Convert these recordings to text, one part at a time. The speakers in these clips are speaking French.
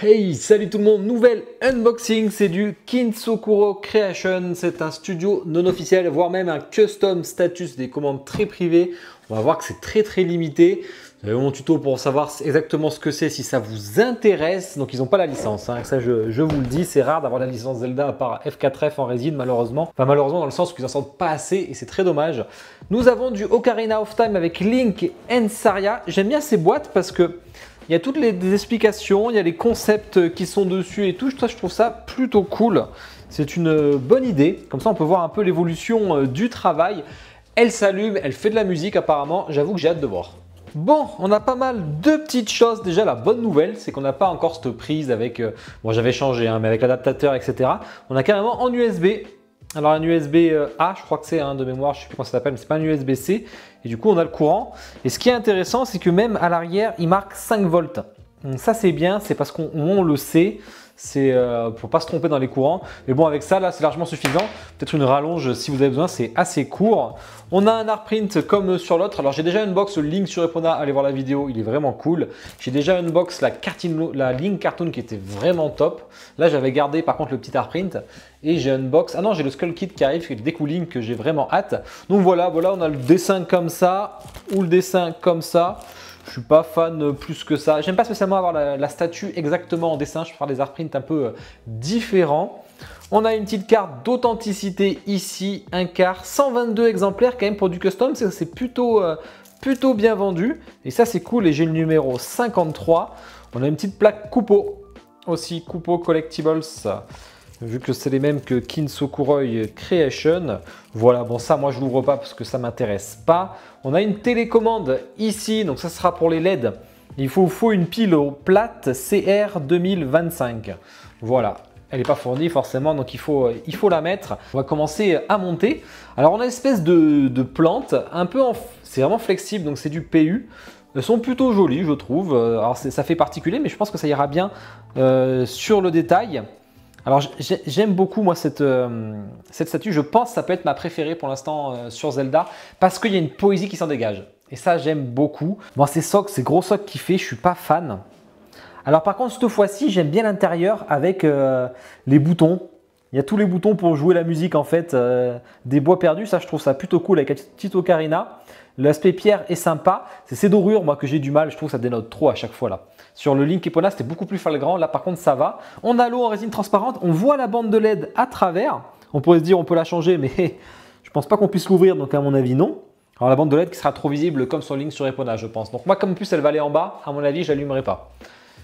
Hey, salut tout le monde, nouvelle unboxing, c'est du Kinsokuro Creation, c'est un studio non officiel, voire même un custom status, des commandes très privées. On va voir que c'est très limité. Vous avez mon tuto pour savoir exactement ce que c'est si ça vous intéresse. Donc ils n'ont pas la licence, hein. Ça je vous le dis, c'est rare d'avoir la licence Zelda à part F4F en résine malheureusement. Enfin malheureusement dans le sens où ils n'en sortent pas assez et c'est très dommage. Nous avons du Ocarina of Time avec Link and Saria. J'aime bien ces boîtes parce que il y a toutes les explications, il y a les concepts qui sont dessus et tout. Ça, je trouve ça plutôt cool. C'est une bonne idée. Comme ça, on peut voir un peu l'évolution du travail. Elle s'allume, elle fait de la musique apparemment. J'avoue que j'ai hâte de voir. Bon, on a pas mal de petites choses. Déjà, la bonne nouvelle, c'est qu'on n'a pas encore cette prise avec... bon, j'avais changé, hein, mais avec l'adaptateur, etc. On a carrément en USB. Alors un USB-A, je crois que c'est de mémoire, je ne sais plus comment ça s'appelle, mais c'est pas un USB-C. Et du coup, on a le courant. Et ce qui est intéressant, c'est que même à l'arrière, il marque 5 volts. Donc ça, c'est bien, c'est parce qu'on le sait. C'est pour pas se tromper dans les courants. Mais bon, avec ça, là, c'est largement suffisant. Peut-être une rallonge si vous avez besoin, c'est assez court. On a un artprint comme sur l'autre. Alors, j'ai déjà unbox le Link sur Epona. Allez voir la vidéo, il est vraiment cool. J'ai déjà unbox la Link Cartoon qui était vraiment top. Là, j'avais gardé par contre le petit artprint. Et j'ai unbox. Ah non, j'ai le Skull Kit qui arrive, qui est le décooling que j'ai vraiment hâte. Donc voilà, on a le dessin comme ça ou le dessin comme ça. Je suis pas fan plus que ça. J'aime pas spécialement avoir la statue exactement en dessin. Je préfère des artprints un peu différents. On a une petite carte d'authenticité ici, un quart, 122 exemplaires quand même pour du custom. C'est plutôt bien vendu. Et ça, c'est cool. Et j'ai le numéro 53. On a une petite plaque Kupo aussi, Kupo Collectibles. Vu que c'est les mêmes que Kinsokuro Creation. Voilà, bon ça moi je l'ouvre pas parce que ça m'intéresse pas. On a une télécommande ici, donc ça sera pour les LED. Il faut une pile plate CR 2025. Voilà, elle n'est pas fournie forcément, donc il faut la mettre. On va commencer à monter. Alors on a une espèce de plante, c'est vraiment flexible, donc c'est du PU. Elles sont plutôt jolies je trouve. Alors ça fait particulier, mais je pense que ça ira bien sur le détail. Alors j'aime beaucoup moi cette statue, je pense que ça peut être ma préférée pour l'instant sur Zelda parce qu'il y a une poésie qui s'en dégage et ça j'aime beaucoup. Bon ces gros socs qu'il fait, je suis pas fan. Alors par contre cette fois-ci j'aime bien l'intérieur avec les boutons. Il y a tous les boutons pour jouer la musique en fait, des bois perdus, ça je trouve ça plutôt cool avec la petite ocarina. L'aspect pierre est sympa, c'est ces dorures moi que j'ai du mal, je trouve que ça dénote trop à chaque fois là. Sur le Link Epona c'était beaucoup plus flagrant, là par contre ça va. On a l'eau en résine transparente, on voit la bande de LED à travers. On pourrait se dire on peut la changer mais je pense pas qu'on puisse l'ouvrir donc à mon avis non. Alors la bande de LED qui sera trop visible comme sur le Link sur Epona je pense. Donc moi comme plus elle va aller en bas, à mon avis je l'allumerai pas.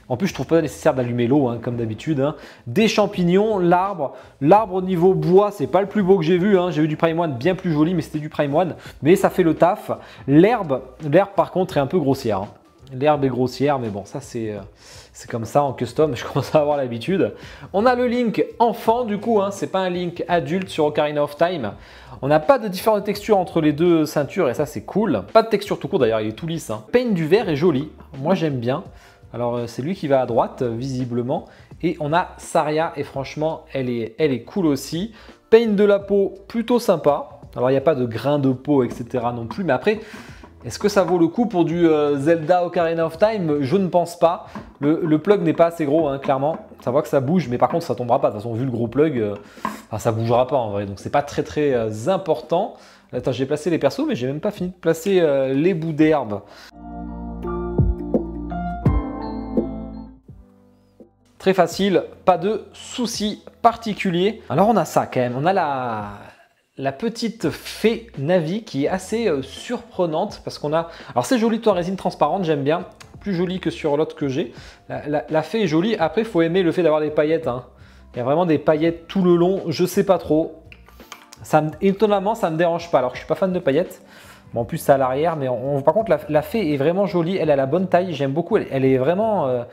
En plus, je trouve pas nécessaire d'allumer l'eau, comme d'habitude. Des champignons, l'arbre. L'arbre au niveau bois, c'est pas le plus beau que j'ai vu. J'ai vu du Prime One bien plus joli, mais c'était du Prime One. Mais ça fait le taf. L'herbe par contre est un peu grossière. L'herbe est grossière, mais bon, ça c'est comme ça en custom. Je commence à avoir l'habitude. On a le Link enfant du coup. C'est pas un Link adulte sur Ocarina of Time. On n'a pas de différentes textures entre les deux ceintures et ça c'est cool. Pas de texture tout court d'ailleurs, il est tout lisse. Paint du vert est joli. Moi j'aime bien. Alors c'est lui qui va à droite visiblement et on a Saria et franchement elle est cool aussi. Paint de la peau plutôt sympa. Alors il n'y a pas de grains de peau etc non plus mais après est-ce que ça vaut le coup pour du Zelda Ocarina of Time? Je ne pense pas. Le plug n'est pas assez gros clairement. Ça voit que ça bouge mais par contre ça tombera pas. De toute façon vu le gros plug ça bougera pas en vrai donc c'est pas très important. Attends j'ai placé les persos mais j'ai même pas fini de placer les bouts d'herbe. Très facile, pas de soucis particuliers. Alors on a ça quand même, on a la petite fée Navi qui est assez surprenante parce qu'on a... Alors c'est joli toi résine transparente, j'aime bien, plus joli que sur l'autre que j'ai. La fée est jolie, après il faut aimer le fait d'avoir des paillettes. Il y a vraiment des paillettes tout le long, je sais pas trop. Étonnamment ça me dérange pas, alors que je suis pas fan de paillettes. Bon, en plus c'est à l'arrière, mais par contre la fée est vraiment jolie, elle a la bonne taille, j'aime beaucoup, elle est vraiment...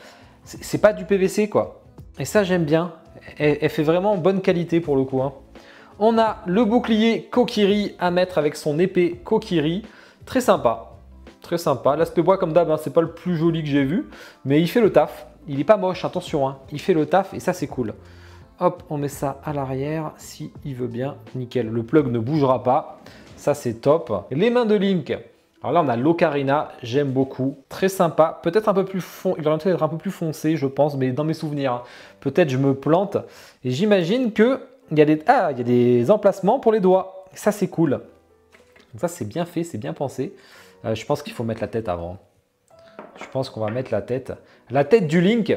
c'est pas du PVC quoi. Et ça j'aime bien. Elle fait vraiment bonne qualité pour le coup. On a le bouclier Kokiri à mettre avec son épée Kokiri. Très sympa. Très sympa. L'aspect bois comme d'hab, c'est pas le plus joli que j'ai vu. Mais il fait le taf. Il est pas moche, attention. Il fait le taf et ça c'est cool. Hop, on met ça à l'arrière si il veut bien. Nickel. Le plug ne bougera pas. Ça c'est top. Les mains de Link. Alors là, on a l'Ocarina, j'aime beaucoup. Très sympa, peut-être un peu plus il aurait peut-être un peu plus foncé, je pense, mais dans mes souvenirs, hein. Peut-être je me plante. Et j'imagine qu'il y a des emplacements pour les doigts. Ça, c'est cool. Donc ça, c'est bien fait, c'est bien pensé. Je pense qu'il faut mettre la tête avant. Je pense qu'on va mettre la tête. La tête du Link,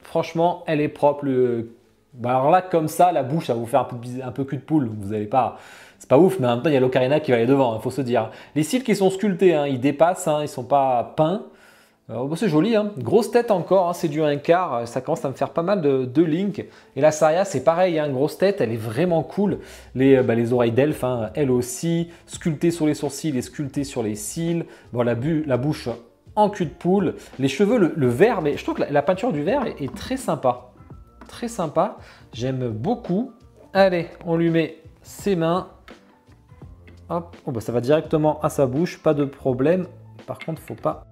franchement, elle est propre. Alors là, comme ça, la bouche, ça va vous faire un peu cul de poule. Vous n'allez pas... C'est pas ouf, mais en même temps, il y a l'Ocarina qui va aller devant, il faut se dire. Les cils qui sont sculptés, hein, ils dépassent, hein, ils ne sont pas peints. C'est joli, hein. Grosse tête encore, hein, c'est du 1/4. Ça commence à me faire pas mal de Link. Et la Saria, c'est pareil, hein, grosse tête, elle est vraiment cool. Les oreilles d'elfe, hein, elles aussi, sculptées sur les sourcils et sculptées sur les cils. Bon, la bouche en cul de poule. Les cheveux, le vert, mais je trouve que la peinture du vert est très sympa. Très sympa, j'aime beaucoup. Allez, on lui met ses mains. Hop, oh bah ça va directement à sa bouche, pas de problème. Par contre, faut pas...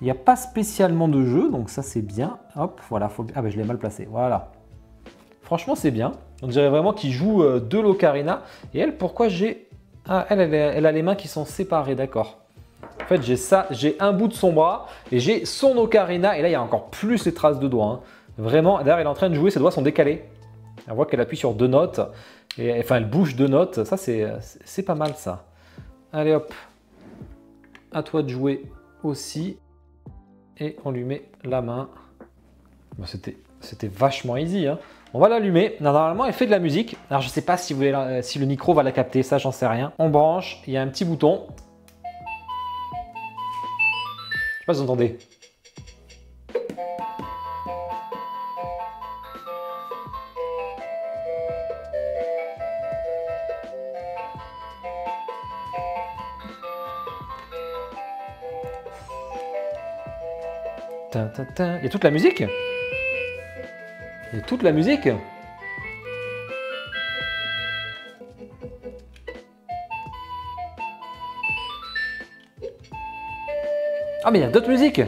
Il n'y a pas spécialement de jeu, donc ça c'est bien. Hop, voilà, ah bah je l'ai mal placé, voilà. Franchement, c'est bien. On dirait vraiment qu'il joue de l'Ocarina. Et elle, pourquoi j'ai... Ah, elle a les mains qui sont séparées, d'accord. En fait, j'ai un bout de son bras et j'ai son Ocarina. Et là, il y a encore plus les traces de doigts, hein. Vraiment, d'ailleurs, elle est en train de jouer, ses doigts sont décalés. On voit qu'elle appuie sur 2 notes. Et, enfin, elle bouge 2 notes. Ça, c'est pas mal, ça. Allez, hop. À toi de jouer aussi. Et on lui met la main. Bon, c'était vachement easy, hein. On va l'allumer. Normalement, elle fait de la musique. Alors, je ne sais pas si le micro va la capter. Ça, j'en sais rien. On branche. Il y a un petit bouton. Je sais pas si vous entendez. Il y a toute la musique. Il y a toute la musique. Ah mais il y a d'autres musiques. Il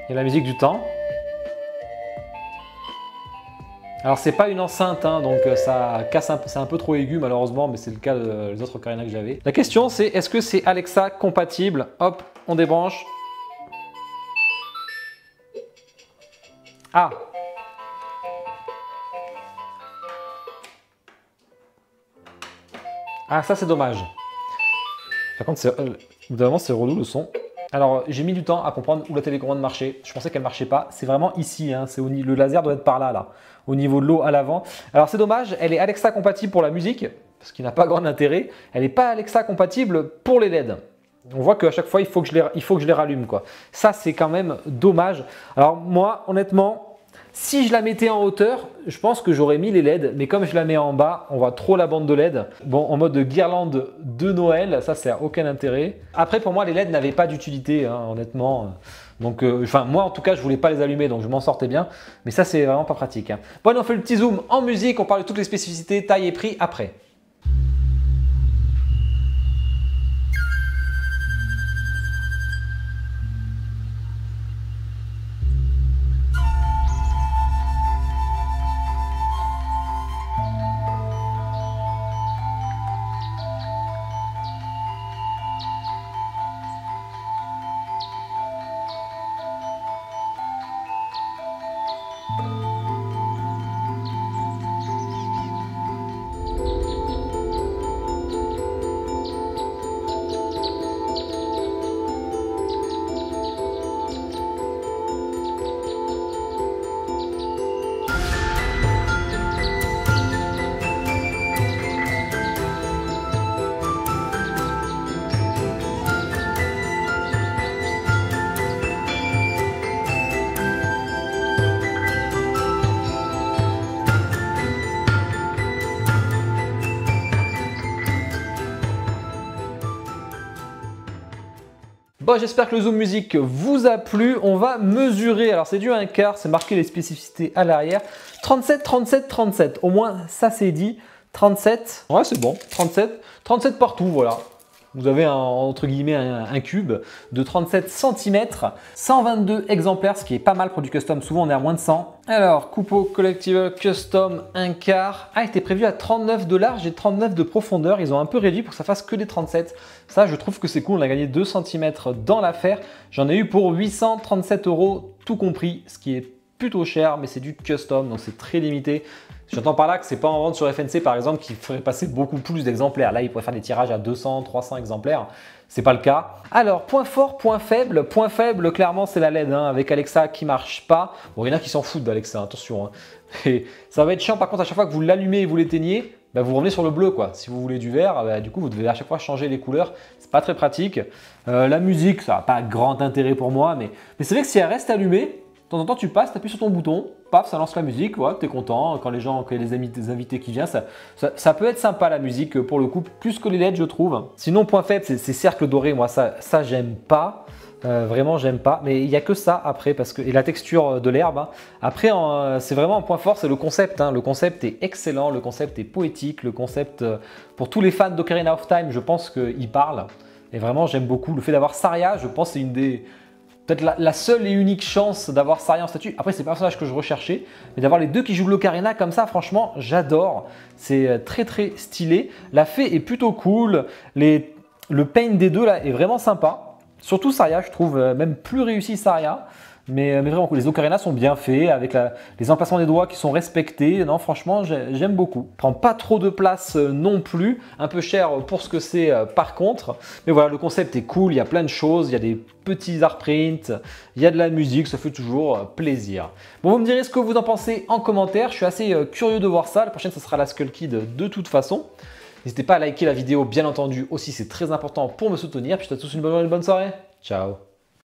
y a la musique du temps. Alors c'est pas une enceinte, hein, donc ça casse c'est un peu trop aigu malheureusement, mais c'est le cas des autres Ocarina que j'avais. La question c'est, est-ce que c'est Alexa compatible? Hop, on débranche. Ah! Ah, ça c'est dommage. Par contre, évidemment c'est relou le son. Alors j'ai mis du temps à comprendre où la télécommande marchait. Je pensais qu'elle marchait pas. C'est vraiment ici, hein. Le laser doit être par là, au niveau de l'eau à l'avant. Alors c'est dommage, elle est Alexa compatible pour la musique, ce qui n'a pas grand intérêt. Elle n'est pas Alexa compatible pour les LED. On voit qu'à chaque fois, il faut que je les rallume, quoi. Ça, c'est quand même dommage. Alors moi, honnêtement, si je la mettais en hauteur, je pense que j'aurais mis les LED. Mais comme je la mets en bas, on voit trop la bande de LED. Bon, en mode guirlande de Noël, ça n'a aucun intérêt. Après, pour moi, les LED n'avaient pas d'utilité, hein, honnêtement. Donc, moi, en tout cas, je voulais pas les allumer, donc je m'en sortais bien. Mais ça, c'est vraiment pas pratique, hein. Bon, allez, on fait le petit zoom en musique. On parle de toutes les spécificités, taille et prix après. Bon, j'espère que le zoom musique vous a plu. On va mesurer. Alors, c'est du 1/4. C'est marqué les spécificités à l'arrière. 37, 37, 37. Au moins, ça c'est dit. 37. Ouais, c'est bon. 37. 37 partout, voilà. Vous avez entre guillemets un cube de 37 cm, 122 exemplaires, ce qui est pas mal pour du custom. Souvent on est à moins de 100. Alors, Coupeau Collectible Custom 1/4 a été prévu à 39 de large et 39 de profondeur. Ils ont un peu réduit pour que ça fasse que des 37. Ça, je trouve que c'est cool. On a gagné 2 cm dans l'affaire. J'en ai eu pour 837 € tout compris, ce qui est plutôt cher, mais c'est du custom, donc c'est très limité. J'entends par là que c'est pas en vente sur FNC par exemple qui ferait passer beaucoup plus d'exemplaires. Là, ils pourraient faire des tirages à 200, 300 exemplaires. C'est pas le cas. Alors, point fort, point faible. Point faible, clairement, c'est la LED hein, avec Alexa qui marche pas. Bon, il y en a qui s'en foutent d'Alexa, attention. Hein. Et ça va être chiant par contre à chaque fois que vous l'allumez et vous l'éteignez, bah, vous revenez sur le bleu quoi. Si vous voulez du vert, bah, du coup vous devez à chaque fois changer les couleurs. C'est pas très pratique. La musique, ça n'a pas grand intérêt pour moi, mais c'est vrai que si elle reste allumée, de temps en temps, tu passes, tu appuies sur ton bouton, paf, ça lance la musique, voilà, tu es content. Quand il y a les invités qui viennent, ça peut être sympa la musique pour le coup, plus que les LED, je trouve. Sinon, point faible, c'est ces cercles dorés, moi, ça j'aime pas. Vraiment, j'aime pas. Mais il n'y a que ça après, et la texture de l'herbe. Hein. Après, c'est vraiment un point fort, c'est le concept. Hein. Le concept est excellent, le concept est poétique, le concept, pour tous les fans d'Ocarina of Time, je pense qu'il parle. Et vraiment, j'aime beaucoup. Le fait d'avoir Saria, je pense que c'est une des... Peut-être la seule et unique chance d'avoir Saria en statue. Après, c'est pas un personnage que je recherchais, mais d'avoir les deux qui jouent l'Ocarina comme ça, franchement, j'adore. C'est très très stylé. La fée est plutôt cool. Le paint des deux là est vraiment sympa. Surtout Saria, je trouve même plus réussi Saria. Mais vraiment cool. Les ocarinas sont bien faits, avec les emplacements des doigts qui sont respectés. Non, franchement, j'aime beaucoup. Prend pas trop de place non plus. Un peu cher pour ce que c'est par contre. Mais voilà, le concept est cool. Il y a plein de choses. Il y a des petits art prints. Il y a de la musique. Ça fait toujours plaisir. Bon, vous me direz ce que vous en pensez en commentaire. Je suis assez curieux de voir ça. La prochaine, ce sera la Skull Kid de toute façon. N'hésitez pas à liker la vidéo, bien entendu. Aussi, c'est très important pour me soutenir. Puis je te souhaite tous une bonne soirée. Ciao.